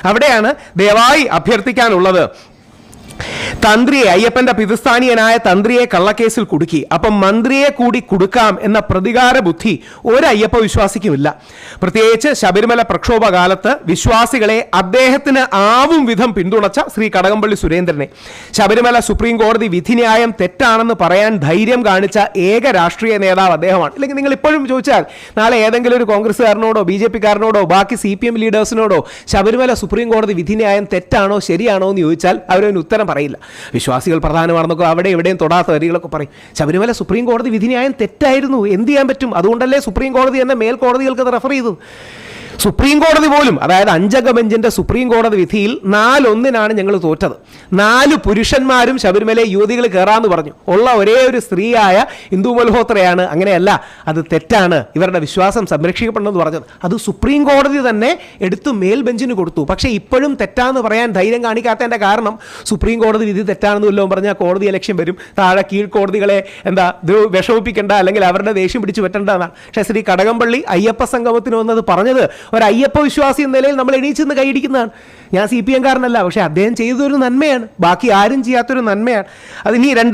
അവിടെയാണ് ദയവായി അഭ്യർത്ഥിക്കാനുള്ളത്. തന്ത്രിയെ, അയ്യപ്പന്റെ പിതൃസ്ഥാനീയനായ തന്ത്രിയെ കള്ളക്കേസിൽ കുടുക്കി, അപ്പം മന്ത്രിയെ കൂടി കുടുക്കാം എന്ന പ്രതികാര ബുദ്ധി ഒരു അയ്യപ്പ വിശ്വാസിക്കുമില്ല. പ്രത്യേകിച്ച് ശബരിമല പ്രക്ഷോഭ കാലത്ത് വിശ്വാസികളെ അദ്ദേഹത്തിന് ആവും വിധം പിന്തുണച്ച ശ്രീ കടകംപള്ളി സുരേന്ദ്രനെ ശബരിമല സുപ്രീം കോടതി വിധിന്യായം തെറ്റാണെന്ന് പറയാൻ ധൈര്യം കാണിച്ച ഏക രാഷ്ട്രീയ നേതാവ് അദ്ദേഹമാണ്. അല്ലെങ്കിൽ നിങ്ങൾ ഇപ്പോഴും ചോദിച്ചാൽ നാളെ ഏതെങ്കിലും ഒരു കോൺഗ്രസ്സുകാരനോടോ ബി ജെ പിക്കാരനോടോ ബാക്കി CPM ലീഡേഴ്സിനോടോ ശബരിമല സുപ്രീം കോടതി വിധിന്യായം തെറ്റാണോ ശരിയാണോ എന്ന് ചോദിച്ചാൽ അവരൊരു ഉത്തരം പറയില്ല. വിശ്വാസികൾ പ്രധാനമാണെന്നൊക്കെ അവിടെ എവിടെയും തൊടാത്ത വരികളൊക്കെ പറയും. ശബരിമല സുപ്രീം കോടതി വിധിന്യായം തെറ്റായിരുന്നു, എന്ത് ചെയ്യാൻ പറ്റും? അതുകൊണ്ടല്ലേ സുപ്രീം കോടതി എന്ന മേൽക്കോടതികൾക്ക് അത് റെഫർ ചെയ്തത്. സുപ്രീം കോടതി പോലും, അതായത് 5 അംഗ ബെഞ്ചിന്റെ സുപ്രീം കോടതി വിധിയിൽ 4-1 ഞങ്ങൾ തോറ്റത്. 4 പുരുഷന്മാരും ശബരിമല യുവതികൾ കയറാന്ന് പറഞ്ഞു. ഉള്ള ഒരേ ഒരു സ്ത്രീയായ ഇന്ദു മൽഹോത്രയാണ് അങ്ങനെയല്ല, അത് തെറ്റാണ്, ഇവരുടെ വിശ്വാസം സംരക്ഷിക്കപ്പെടണമെന്ന് പറഞ്ഞത്. അത് സുപ്രീം കോടതി തന്നെ എടുത്ത് മേൽ ബെഞ്ചിന് കൊടുത്തു. പക്ഷേ ഇപ്പോഴും തെറ്റാന്ന് പറയാൻ ധൈര്യം കാണിക്കാത്തതിൻ്റെ കാരണം സുപ്രീം കോടതി വിധി തെറ്റാണെന്ന് വല്ലതും പറഞ്ഞാൽ കോടതി ഇലക്ഷൻ വരും, താഴെ കീഴ്ക്കോടതികളെ ഇത് വിഷമിപ്പിക്കേണ്ട, അല്ലെങ്കിൽ അവരുടെ ദേഷ്യം പിടിച്ച് വെട്ടേണ്ടതാണ്. പക്ഷേ ശ്രീ കടകംപള്ളി അയ്യപ്പ സംഗമത്തിന് വന്നത് പറഞ്ഞത് ഒരു അയ്യപ്പ വിശ്വാസി എന്ന നിലയിൽ നമ്മൾ എണീച്ചെന്ന് കൈയിടിക്കുന്നതാണ്. ഞാൻ CPM കാരനല്ല, പക്ഷേ അദ്ദേഹം ചെയ്തൊരു നന്മയാണ്, ബാക്കി ആരും ചെയ്യാത്തൊരു നന്മയാണ്. അതിനി 2